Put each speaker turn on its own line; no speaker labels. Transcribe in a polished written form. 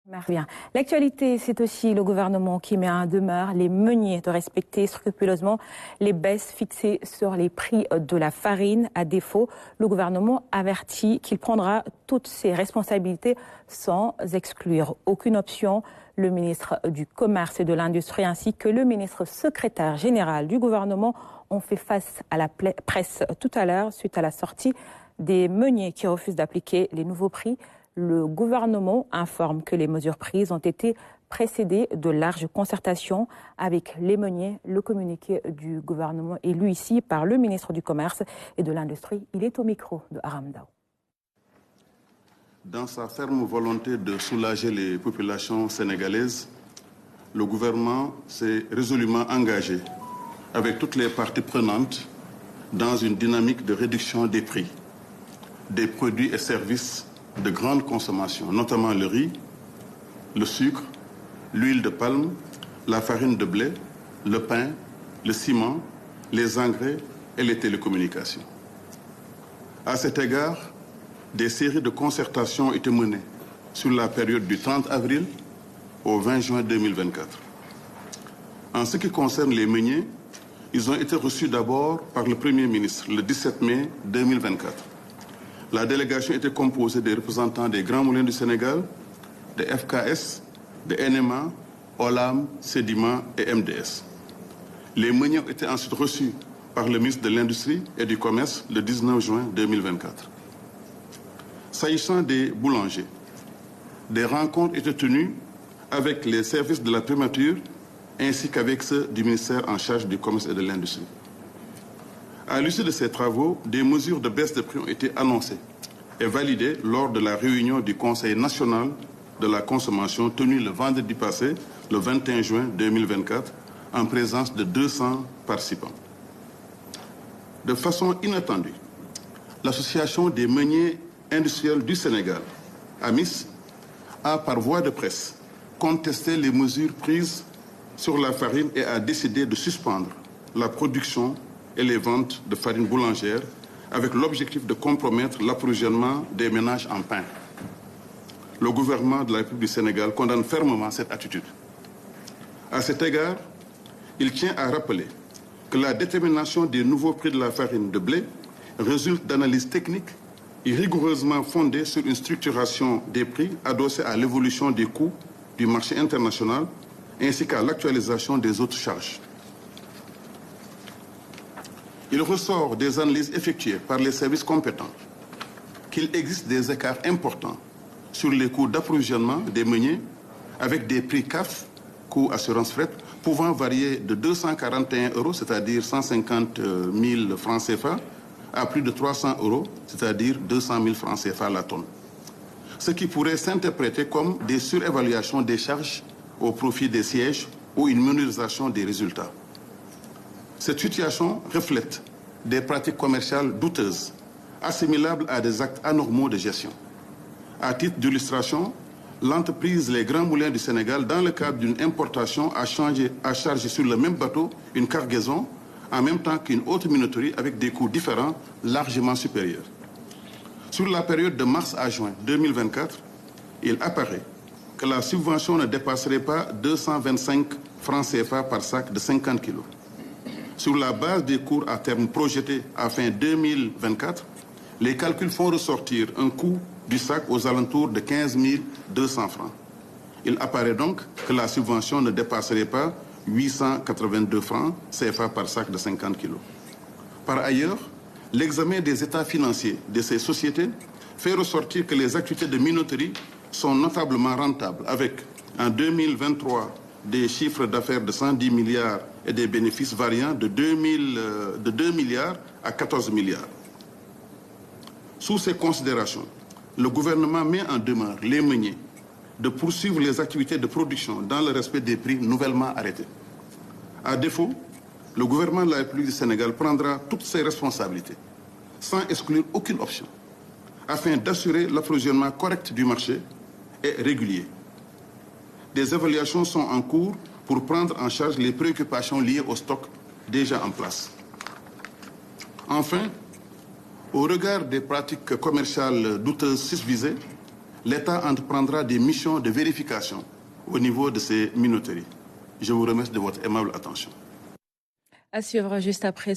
Bien. L'actualité, c'est aussi le gouvernement qui met en demeure les meuniers de respecter scrupuleusement les baisses fixées sur les prix de la farine. À défaut, le gouvernement avertit qu'il prendra toutes ses responsabilités sans exclure aucune option. Le ministre du Commerce et de l'Industrie ainsi que le ministre secrétaire général du gouvernement ont fait face à la presse tout à l'heure suite à la sortie des meuniers qui refusent d'appliquer les nouveaux prix. Le gouvernement informe que les mesures prises ont été précédées de larges concertations avec les meuniers. Le communiqué du gouvernement est lu ici par le ministre du Commerce et de l'Industrie. Il est au micro de Aram Ndao.
Dans sa ferme volonté de soulager les populations sénégalaises, le gouvernement s'est résolument engagé avec toutes les parties prenantes dans une dynamique de réduction des prix des produits et services de grande consommation, notamment le riz, le sucre, l'huile de palme, la farine de blé, le pain, le ciment, les engrais et les télécommunications. À cet égard, des séries de concertations ont été menées sur la période du 30 avril au 20 juin 2024. En ce qui concerne les meuniers, ils ont été reçus d'abord par le Premier ministre le 17 mai 2024. La délégation était composée des représentants des Grands Moulins du Sénégal, des FKS, des NMA, OLAM, Sedima et MDS. Les meuniers ont été ensuite reçus par le ministre de l'Industrie et du Commerce le 19 juin 2024. S'agissant des boulangers, des rencontres étaient tenues avec les services de la primature ainsi qu'avec ceux du ministère en charge du Commerce et de l'Industrie. À l'issue de ces travaux, des mesures de baisse de prix ont été annoncées et validées lors de la réunion du Conseil national de la consommation tenue le vendredi passé, le 21 juin 2024, en présence de 200 participants. De façon inattendue, l'Association des meuniers industriels du Sénégal, AMIS, a par voie de presse contesté les mesures prises sur la farine et a décidé de suspendre la production et les ventes de farine boulangère avec l'objectif de compromettre l'approvisionnement des ménages en pain. Le gouvernement de la République du Sénégal condamne fermement cette attitude. À cet égard, il tient à rappeler que la détermination des nouveaux prix de la farine de blé résulte d'analyses techniques et rigoureusement fondées sur une structuration des prix adossée à l'évolution des coûts du marché international ainsi qu'à l'actualisation des autres charges. Il ressort des analyses effectuées par les services compétents qu'il existe des écarts importants sur les coûts d'approvisionnement des meuniers avec des prix CAF, coûts assurance fret, pouvant varier de 241 €, c'est-à-dire 150 000 francs CFA, à plus de 300 €, c'est-à-dire 200 000 francs CFA la tonne. Ce qui pourrait s'interpréter comme des surévaluations des charges au profit des sièges ou une minorisation des résultats. Cette situation reflète des pratiques commerciales douteuses, assimilables à des actes anormaux de gestion. À titre d'illustration, l'entreprise Les Grands Moulins du Sénégal, dans le cadre d'une importation, a chargé sur le même bateau une cargaison en même temps qu'une autre minoterie avec des coûts différents largement supérieurs. Sur la période de mars à juin 2024, il apparaît que la subvention ne dépasserait pas 225 francs CFA par sac de 50 kg. Sur la base des cours à terme projetés à fin 2024, les calculs font ressortir un coût du sac aux alentours de 15 200 francs. Il apparaît donc que la subvention ne dépasserait pas 882 francs CFA par sac de 50 kg. Par ailleurs, l'examen des états financiers de ces sociétés fait ressortir que les activités de minoterie sont notablement rentables, avec, en 2023, des chiffres d'affaires de 110 milliards et des bénéfices variant de 2 milliards à 14 milliards. Sous ces considérations, le gouvernement met en demeure les meuniers de poursuivre les activités de production dans le respect des prix nouvellement arrêtés. À défaut, le gouvernement de la République du Sénégal prendra toutes ses responsabilités, sans exclure aucune option, afin d'assurer l'approvisionnement correct du marché et régulier. Des évaluations sont en cours pour prendre en charge les préoccupations liées au stock déjà en place. Enfin, au regard des pratiques commerciales douteuses susvisées, l'État entreprendra des missions de vérification au niveau de ces minoteries. Je vous remercie de votre aimable attention.
À suivre juste après.